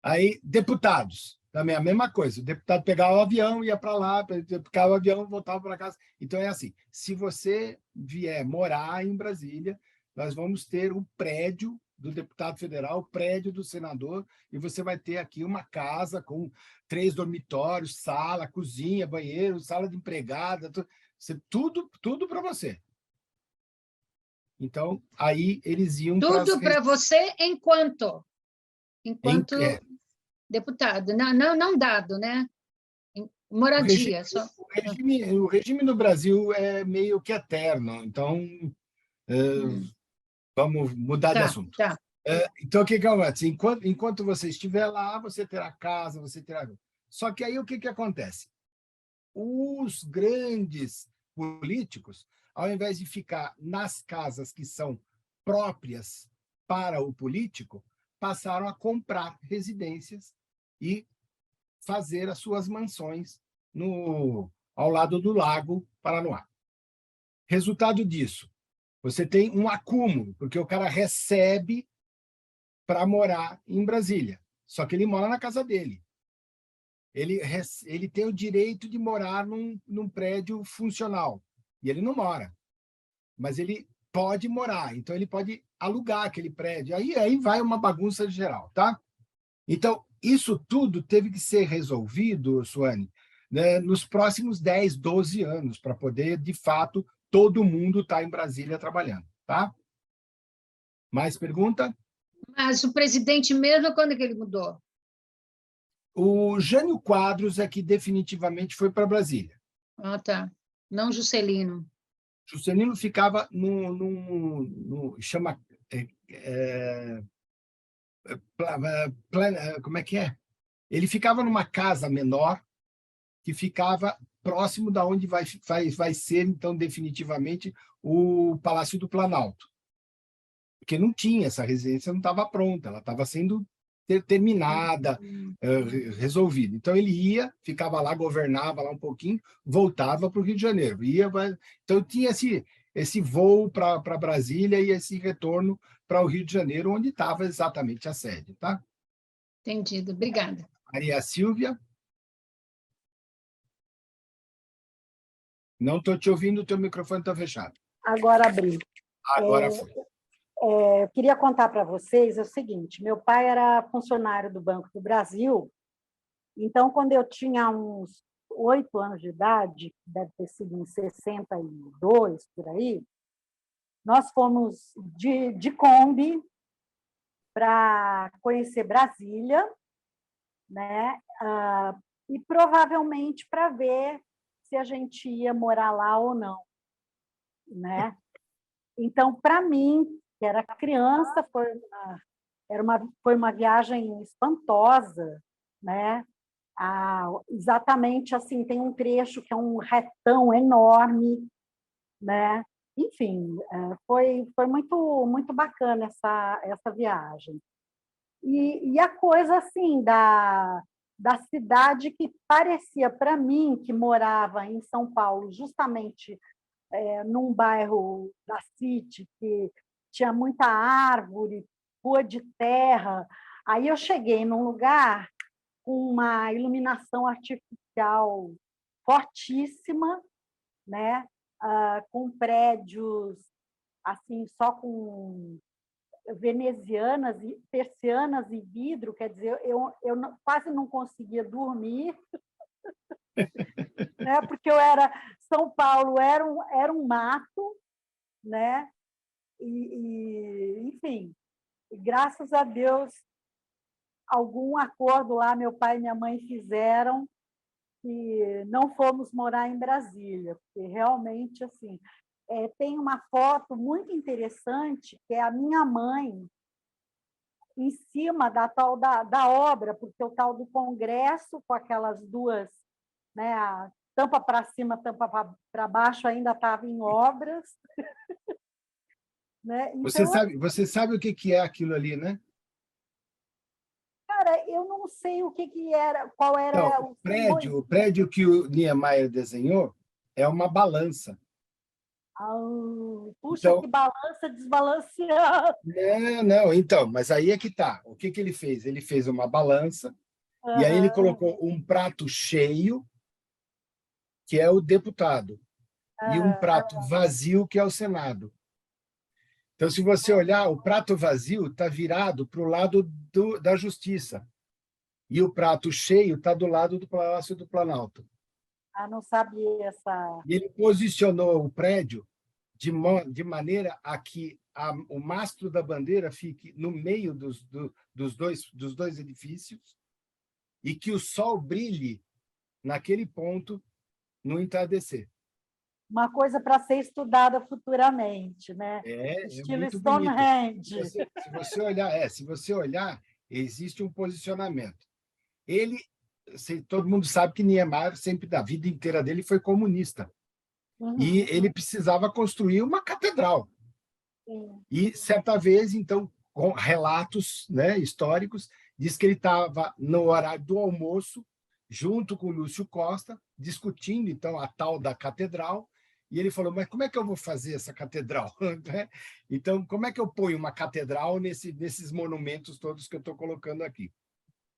Aí, deputados, também a mesma coisa. O deputado pegava o avião, ia para lá, pegava o avião, voltava para casa. Então, é assim, se você vier morar em Brasília, nós vamos ter o prédio do deputado federal, o prédio do senador, e você vai ter aqui uma casa com 3 dormitórios, sala, cozinha, banheiro, sala de empregada, tudo para você. Então, aí eles iam para as... Tudo para você enquanto deputado, não dado, né? Moradia. Só. O regime no Brasil é meio que eterno, então vamos mudar de assunto. Tá. Então, o que acontece? Enquanto você estiver lá, você terá casa, você terá... Só que aí o que acontece? Os grandes políticos, ao invés de ficar nas casas que são próprias para o político, passaram a comprar residências e fazer as suas mansões ao lado do Lago Paranoá. Resultado disso, você tem um acúmulo, porque o cara recebe para morar em Brasília, só que ele mora na casa dele. Ele tem o direito de morar num prédio funcional, e ele não mora, mas ele pode morar, então ele pode alugar aquele prédio. Aí vai uma bagunça geral, tá? Então, isso tudo teve que ser resolvido, Suane, né, nos próximos 10, 12 anos, para poder, de fato, todo mundo estar em Brasília trabalhando, tá? Mais pergunta? Mas o presidente mesmo, quando que ele mudou? O Jânio Quadros é que definitivamente foi para Brasília. Ah, tá. Não Juscelino. Juscelino ficava chama como é que é? Ele ficava numa casa menor que ficava próximo da onde vai ser então definitivamente o Palácio do Planalto, porque não tinha essa residência, não estava pronta, ela estava sendo terminada, resolvida. Então ele ia, ficava lá, governava lá um pouquinho, voltava para o Rio de Janeiro. Então tinha esse voo para Brasília e esse retorno para o Rio de Janeiro, onde estava exatamente a sede. Tá? Entendido, obrigada. Maria Silvia? Não estou te ouvindo, o teu microfone está fechado. Agora abri. Agora foi. Eu queria contar para vocês o seguinte, meu pai era funcionário do Banco do Brasil, então, quando eu tinha uns 8 anos de idade, deve ter sido em 62, por aí, nós fomos de Kombi para conhecer Brasília, né? E provavelmente para ver se a gente ia morar lá ou não, né? Então, para mim, que era criança, foi uma viagem espantosa, né? Exatamente assim, tem um trecho que é um retão enorme, né? Enfim, foi muito bacana essa viagem. E a coisa assim da cidade que parecia para mim, que morava em São Paulo, justamente num bairro da City, que tinha muita árvore, rua de terra, Aí eu cheguei num lugar com uma iluminação artificial fortíssima, né? Com prédios assim só com venezianas e persianas e vidro, quer dizer, eu quase não conseguia dormir, né? Porque São Paulo era um mato, né? Enfim, graças a Deus algum acordo lá meu pai e minha mãe fizeram e não fomos morar em Brasília, porque realmente assim tem uma foto muito interessante que é a minha mãe em cima da obra, porque o tal do Congresso, com aquelas duas, né, a tampa para cima, tampa para baixo, ainda estava em obras. Né? Então, você sabe o que é aquilo ali, né? Cara, eu não sei o que era, qual era então, o prédio que o Niemeyer desenhou é uma balança. Puxa, então, que balança desbalanceada. Não, então, mas aí é que tá. O que ele fez? Ele fez uma balança e aí ele colocou um prato cheio, que é o deputado, e um prato vazio, que é o Senado. Então, se você olhar, o prato vazio está virado para o lado da Justiça e o prato cheio está do lado do Palácio do Planalto. Não sabia essa... E ele posicionou o prédio de maneira a que o mastro da bandeira fique no meio dos dois edifícios e que o sol brilhe naquele ponto no entardecer. Uma coisa para ser estudada futuramente, né? Estilo muito Stonehenge. Se você olhar, existe um posicionamento. Todo mundo sabe que Niemeyer, sempre da vida inteira dele, foi comunista. E ele precisava construir uma catedral. E, certa vez, então, com relatos, né, históricos, diz que ele estava no horário do almoço, junto com o Lúcio Costa, discutindo, então, a tal da catedral, e ele falou, mas como é que eu vou fazer essa catedral? Então, como é que eu ponho uma catedral nesses monumentos todos que eu estou colocando aqui?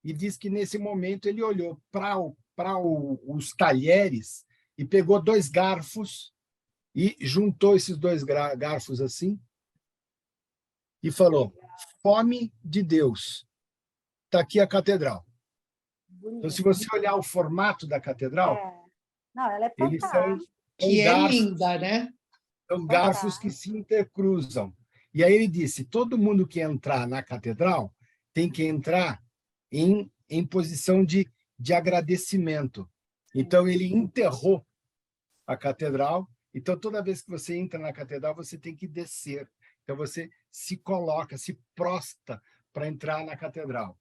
E diz que, nesse momento, ele olhou para os talheres e pegou 2 garfos e juntou esses 2 garfos assim e falou, fome de Deus, está aqui a catedral. Então, se você olhar o formato da catedral, Não, ela é eles fantástica. são garfos, linda, né? São garfos que se intercruzam. E aí ele disse, todo mundo que entrar na catedral tem que entrar em posição de agradecimento. Então, ele enterrou a catedral. Então, toda vez que você entra na catedral, você tem que descer. Então, você se coloca, se prosta para entrar na catedral.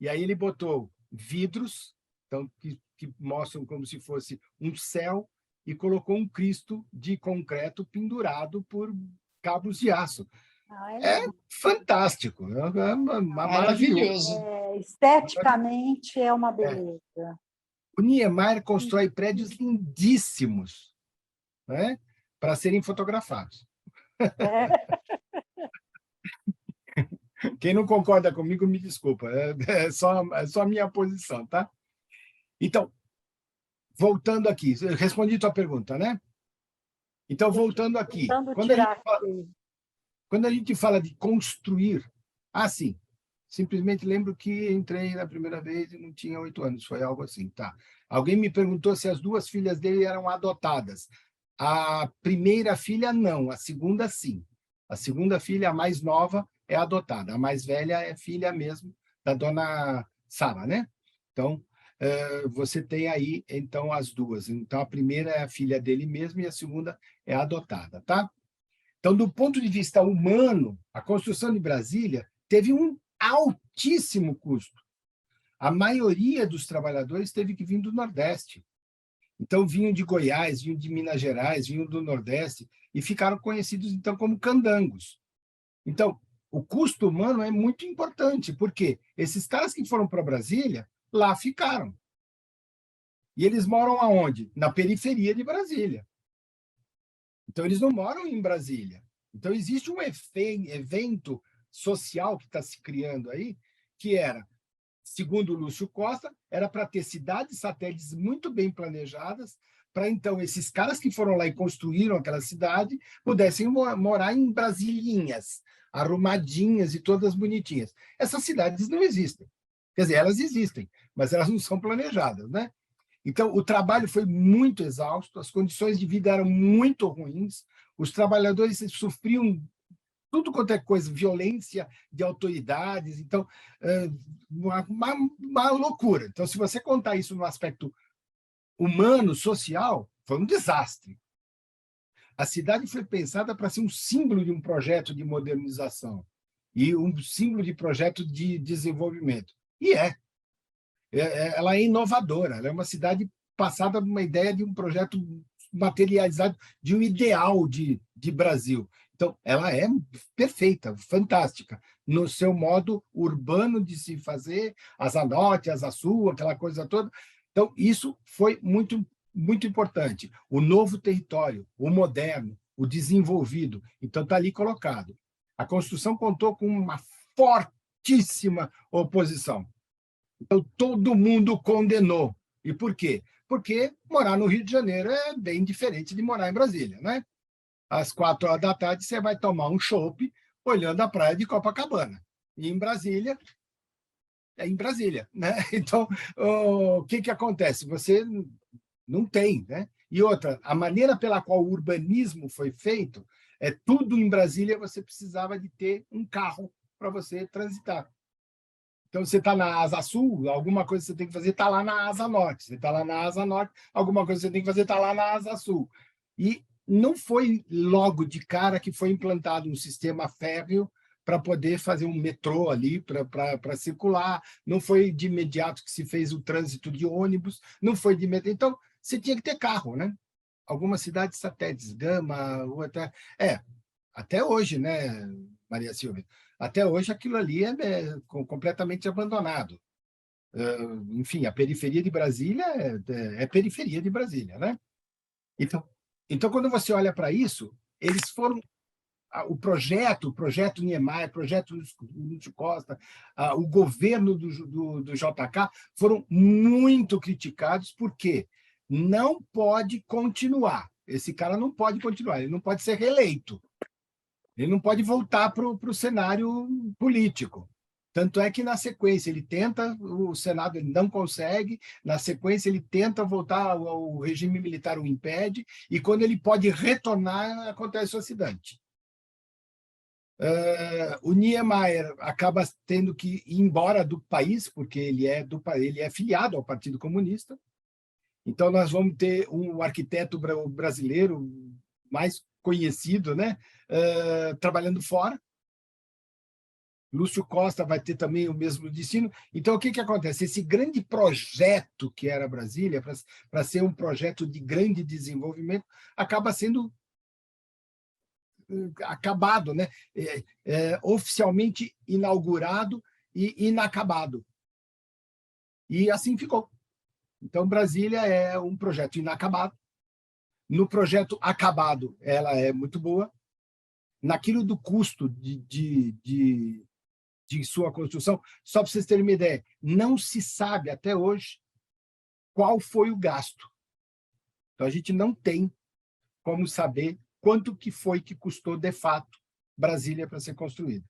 E aí ele botou vidros, então, que mostram como se fosse um céu, e colocou um Cristo de concreto pendurado por cabos de aço. É fantástico, é maravilhoso. Esteticamente é uma beleza. O Niemeyer constrói prédios lindíssimos, né, para serem fotografados. Quem não concorda comigo, me desculpa, é só a minha posição, tá? Então, voltando aqui, eu respondi a tua pergunta, né? Então, voltando aqui, quando a gente fala de construir, sim, simplesmente lembro que entrei na primeira vez e não tinha 8 anos, foi algo assim, tá? Alguém me perguntou se as 2 filhas dele eram adotadas. A primeira filha, não, a segunda, sim. A segunda filha, a mais nova, é adotada. A mais velha é filha mesmo da dona Sara, né? Então, você tem aí, então, as 2. Então, a primeira é a filha dele mesmo e a segunda é adotada, tá? Então, do ponto de vista humano, a construção de Brasília teve um altíssimo custo. A maioria dos trabalhadores teve que vir do Nordeste. Então, vinham de Goiás, vinham de Minas Gerais, vinham do Nordeste e ficaram conhecidos, então, como candangos. Então, o custo humano é muito importante, porque esses caras que foram para Brasília, lá ficaram. E eles moram aonde? Na periferia de Brasília. Então, eles não moram em Brasília. Então, existe um evento social que está se criando aí, que era, segundo o Lúcio Costa, era para ter cidades satélites muito bem planejadas, para então esses caras que foram lá e construíram aquela cidade pudessem morar em Brasilinhas, arrumadinhas e todas bonitinhas. Essas cidades não existem. Quer dizer, elas existem, mas elas não são planejadas, né? Então, o trabalho foi muito exausto, as condições de vida eram muito ruins, os trabalhadores sofriam tudo quanto é coisa, violência de autoridades, então, uma loucura. Então, se você contar isso no aspecto humano, social, foi um desastre. A cidade foi pensada para ser um símbolo de um projeto de modernização e um símbolo de projeto de desenvolvimento. E ela é inovadora, ela é uma cidade passada por uma ideia de um projeto materializado, de um ideal de Brasil. Então, ela é perfeita, fantástica, no seu modo urbano de se fazer, Asa Norte, Asa Sul, aquela coisa toda. Então, isso foi muito, muito importante. O novo território, o moderno, o desenvolvido. Então, está ali colocado. A construção contou com uma fortíssima oposição. Então, todo mundo condenou. E por quê? Porque morar no Rio de Janeiro é bem diferente de morar em Brasília, né? Às 4h você vai tomar um chopp olhando a praia de Copacabana. E em Brasília, é em Brasília, né? Então, o que acontece? Você não tem, né? E outra, a maneira pela qual o urbanismo foi feito, tudo em Brasília você precisava de ter um carro para você transitar. Então, você está na Asa Sul, alguma coisa que você tem que fazer está lá na Asa Norte. Você está lá na Asa Norte, alguma coisa que você tem que fazer está lá na Asa Sul. E não foi logo de cara que foi implantado um sistema férreo para poder fazer um metrô ali para circular, não foi de imediato que se fez o trânsito de ônibus, não foi de imediato. Então, você tinha que ter carro, né? Algumas cidades satélites, Gama, até hoje, né, Maria Silvia? Até hoje aquilo ali é completamente abandonado. Enfim, a periferia de Brasília é periferia de Brasília, né? Então, quando você olha para isso, eles foram... O projeto Niemeyer, o projeto Lúcio Costa, o governo do JK foram muito criticados, porque não pode continuar. Esse cara não pode continuar, ele não pode ser reeleito. Ele não pode voltar para o cenário político. Tanto é que, na sequência, ele tenta, o Senado ele não consegue, na sequência, ele tenta voltar ao regime militar, o impede, e quando ele pode retornar, acontece o acidente. O Niemeyer acaba tendo que ir embora do país, porque ele é filiado ao Partido Comunista. Então, nós vamos ter um arquiteto brasileiro mais conhecido, né? Trabalhando fora. Lúcio Costa vai ter também o mesmo destino. Então, o que acontece? Esse grande projeto que era Brasília, para ser um projeto de grande desenvolvimento, acaba sendo acabado, né? Oficialmente inaugurado e inacabado. E assim ficou. Então, Brasília é um projeto inacabado. No projeto acabado, ela é muito boa. Naquilo do custo de sua construção, só para vocês terem uma ideia, não se sabe até hoje qual foi o gasto. Então, a gente não tem como saber quanto que foi que custou, de fato, Brasília para ser construída.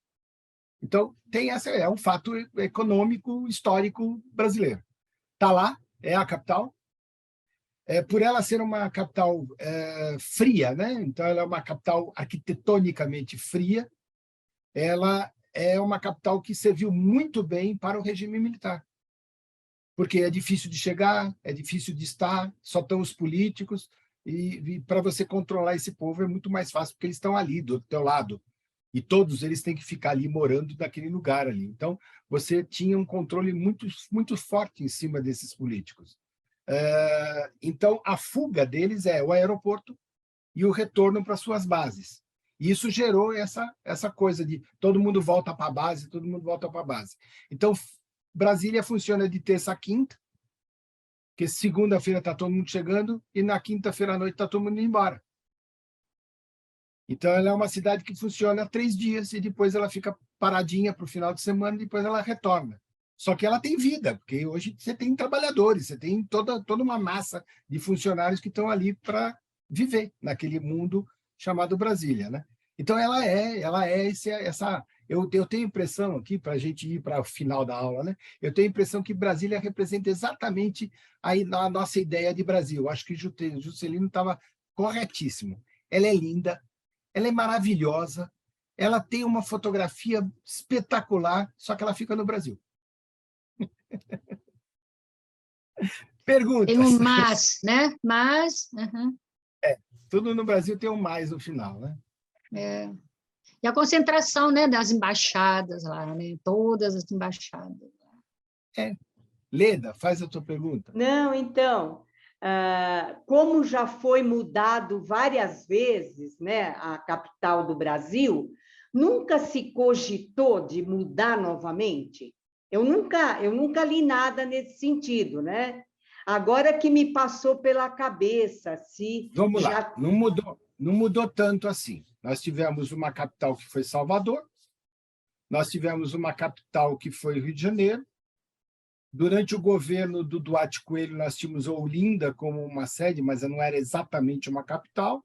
Então, é um fato econômico, histórico brasileiro. Está lá, é a capital. Por ela ser uma capital fria, né? Então, ela é uma capital arquitetonicamente fria, ela é uma capital que serviu muito bem para o regime militar. Porque é difícil de chegar, é difícil de estar, só estão os políticos, e para você controlar esse povo é muito mais fácil, porque eles estão ali, do teu lado. E todos eles têm que ficar ali, morando naquele lugar ali. Então, você tinha um controle muito, muito forte em cima desses políticos. Então, a fuga deles é o aeroporto e o retorno para suas bases. E isso gerou essa coisa de todo mundo volta para a base, todo mundo volta para a base. Então, Brasília funciona de terça a quinta, porque segunda-feira está todo mundo chegando e na quinta-feira à noite está todo mundo indo embora. Então, ela é uma cidade que funciona 3 dias e depois ela fica paradinha para o final de semana e depois ela retorna. Só que ela tem vida, porque hoje você tem trabalhadores, você tem toda uma massa de funcionários que estão ali para viver naquele mundo chamado Brasília, né? Então, eu tenho a impressão aqui, para a gente ir para o final da aula, né? Eu tenho a impressão que Brasília representa exatamente a nossa ideia de Brasil. Acho que Juscelino estava corretíssimo. Ela é linda, ela é maravilhosa, ela tem uma fotografia espetacular, só que ela fica no Brasil. Perguntas. Tem um mas, né? Mas... Tudo no Brasil tem um mais no final, né? É. E a concentração, né, das embaixadas lá, né? Todas as embaixadas. Leda, faz a tua pergunta. Não, então, como já foi mudado várias vezes, né, a capital do Brasil, nunca se cogitou de mudar novamente? Eu nunca li nada nesse sentido, né? Agora que me passou pela cabeça, se Vamos já... lá, não mudou tanto assim. Nós tivemos uma capital que foi Salvador, nós tivemos uma capital que foi Rio de Janeiro. Durante o governo do Duarte Coelho, nós tínhamos Olinda como uma sede, mas não era exatamente uma capital,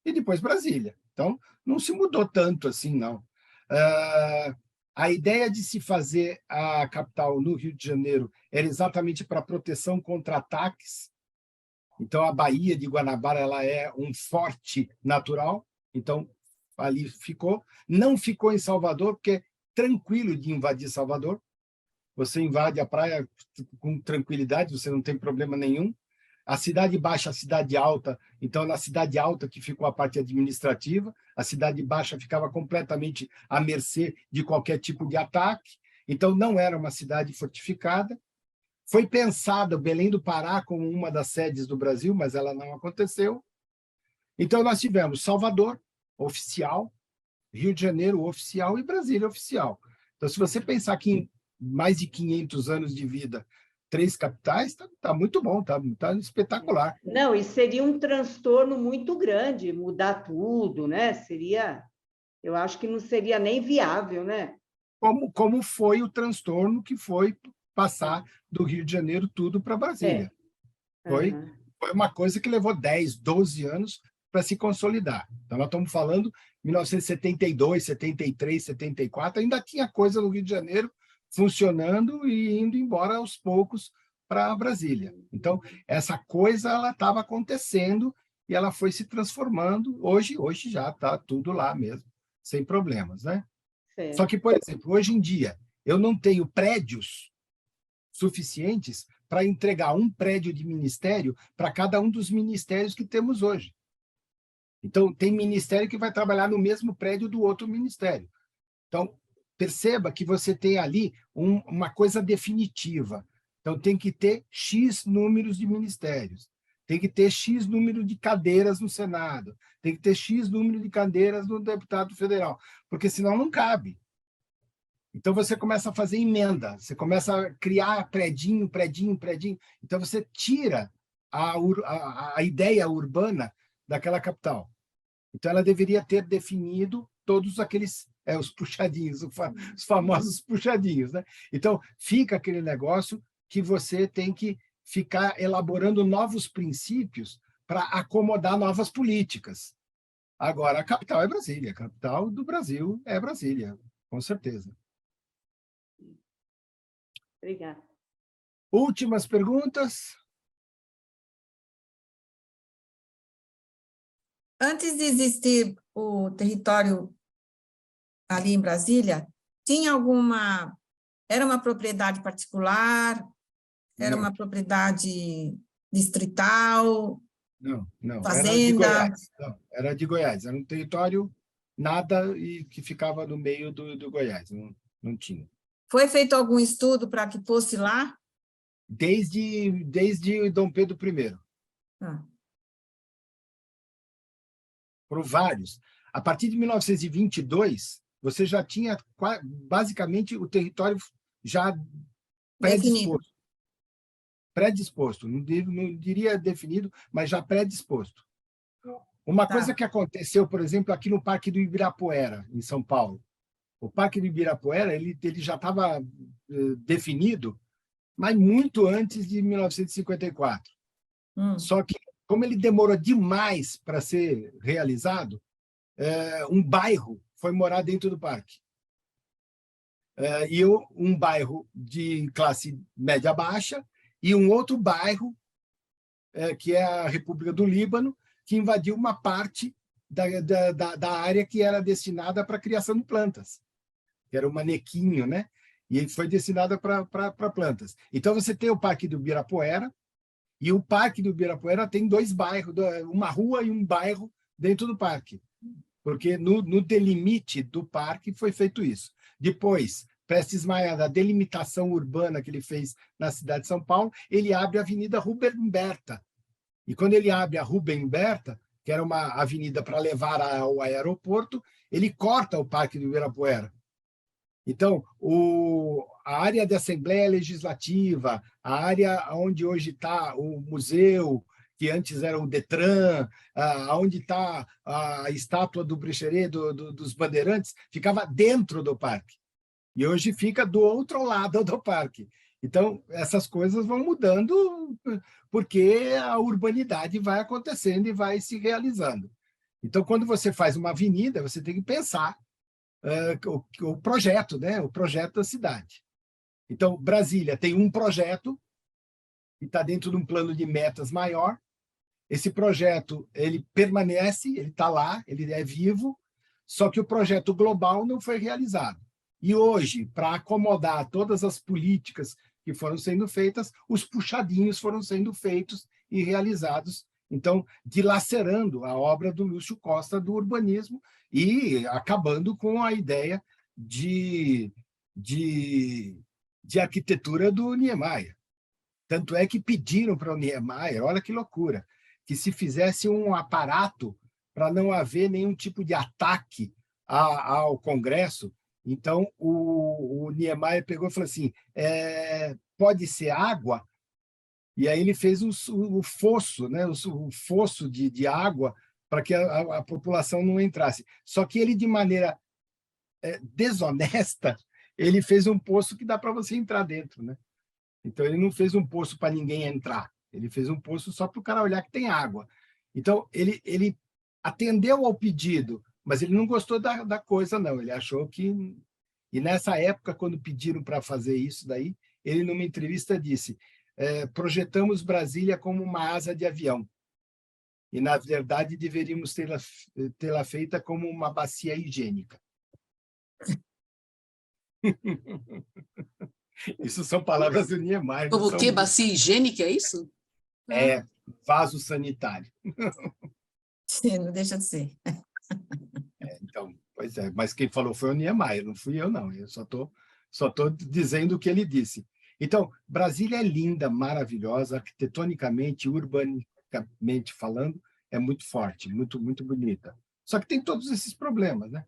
e depois Brasília. Então, não se mudou tanto assim, não. A ideia de se fazer a capital no Rio de Janeiro era exatamente para proteção contra ataques. Então, a Baía de Guanabara ela é um forte natural, então ali ficou. Não ficou em Salvador, porque é tranquilo de invadir Salvador. Você invade a praia com tranquilidade, você não tem problema nenhum. A cidade baixa, a cidade alta, então na cidade alta que ficou a parte administrativa, a cidade baixa ficava completamente à mercê de qualquer tipo de ataque, então não era uma cidade fortificada. Foi pensada Belém do Pará como uma das sedes do Brasil, mas ela não aconteceu. Então nós tivemos Salvador, oficial, Rio de Janeiro, oficial, e Brasília, oficial. Então, se você pensar que em mais de 500 anos de vida, 3 capitais, tá muito bom, tá espetacular. Não, e seria um transtorno muito grande mudar tudo, né? Eu acho que não seria nem viável, né? Como foi o transtorno que foi passar do Rio de Janeiro tudo para Brasília. Foi uma coisa que levou 10, 12 anos para se consolidar. Então, nós estamos falando 1972, 73, 74, ainda tinha coisa no Rio de Janeiro funcionando e indo embora aos poucos para Brasília. Então, essa coisa ela estava acontecendo e ela foi se transformando. Hoje já está tudo lá mesmo, sem problemas, né? Só que, por exemplo, hoje em dia, eu não tenho prédios suficientes para entregar um prédio de ministério para cada um dos ministérios que temos hoje. Então, tem ministério que vai trabalhar no mesmo prédio do outro ministério. Então, perceba que você tem ali uma coisa definitiva. Então, tem que ter X números de ministérios, tem que ter X número de cadeiras no Senado, tem que ter X número de cadeiras no deputado federal, porque senão não cabe. Então, você começa a fazer emenda, você começa a criar predinho. Então, você tira a ideia urbana daquela capital. Então, ela deveria ter definido todos aqueles os puxadinhos, os famosos puxadinhos, né? Então, fica aquele negócio que você tem que ficar elaborando novos princípios para acomodar novas políticas. Agora, a capital é Brasília, a capital do Brasil é Brasília, com certeza. Obrigada. Últimas perguntas? Antes de existir o território ali em Brasília, tinha era uma propriedade particular? Era uma propriedade distrital? Não. Fazenda? Era de Goiás. Era um território nada e que ficava no meio do Goiás. Não tinha. Foi feito algum estudo para que fosse lá? Desde Dom Pedro I. Por vários. A partir de 1922, você já tinha basicamente o território já predisposto. Predisposto, não diria definido, mas já predisposto. Uma coisa que aconteceu, por exemplo, aqui no Parque do Ibirapuera, em São Paulo. O Parque do Ibirapuera ele já estava definido, mas muito antes de 1954. Só que, como ele demorou demais para ser realizado, um bairro foi morar dentro do parque. E um bairro de classe média-baixa e um outro bairro, que é a República do Líbano, que invadiu uma parte da área que era destinada para a criação de plantas, que era o manequinho, né? E foi destinada para plantas. Então, você tem o Parque do Ibirapuera, e o Parque do Ibirapuera tem 2 bairros, uma rua e um bairro dentro do parque, porque no delimite do parque foi feito isso. Depois, Prestes Maia, da delimitação urbana que ele fez na cidade de São Paulo, ele abre a Avenida Rubem Berta. E quando ele abre a Rubem Berta, que era uma avenida para levar ao aeroporto, ele corta o Parque do Ibirapuera. Então, a área da Assembleia Legislativa, a área onde hoje está o museu, que antes era o Detran, onde está a estátua do Brecheret, dos Bandeirantes, ficava dentro do parque. E hoje fica do outro lado do parque. Então, essas coisas vão mudando porque a urbanidade vai acontecendo e vai se realizando. Então, quando você faz uma avenida, você tem que pensar o projeto, né? O projeto da cidade. Então, Brasília tem um projeto que está dentro de um plano de metas maior. Esse projeto ele permanece, ele está lá, ele é vivo, só que o projeto global não foi realizado. E hoje, para acomodar todas as políticas que foram sendo feitas, os puxadinhos foram sendo feitos e realizados, então, dilacerando a obra do Lúcio Costa do urbanismo e acabando com a ideia de arquitetura do Niemeyer. Tanto é que pediram para o Niemeyer, olha que loucura, que se fizesse um aparato para não haver nenhum tipo de ataque ao Congresso. Então, o Niemeyer pegou e falou assim, pode ser água? E aí ele fez o fosso, né? o fosso de água para que a população não entrasse. Só que ele, de maneira desonesta, ele fez um poço que dá para você entrar dentro. Né? Então, ele não fez um poço para ninguém entrar. Ele fez um poço só para o cara olhar que tem água. Então, ele atendeu ao pedido, mas ele não gostou da coisa, não. Ele achou que... E nessa época, quando pediram para fazer isso daí, ele, numa entrevista, disse, projetamos Brasília como uma asa de avião. E, na verdade, deveríamos tê-la feita como uma bacia higiênica. Isso são palavras do Niemeyer. Como o quê? Bacia higiênica, é isso? Vaso sanitário. Sim, não deixa de ser. Então, pois é, mas quem falou foi o Niemeyer, não fui eu, não. Eu só tô dizendo o que ele disse. Então, Brasília é linda, maravilhosa, arquitetonicamente, urbanicamente falando, é muito forte, muito, muito bonita. Só que tem todos esses problemas, né?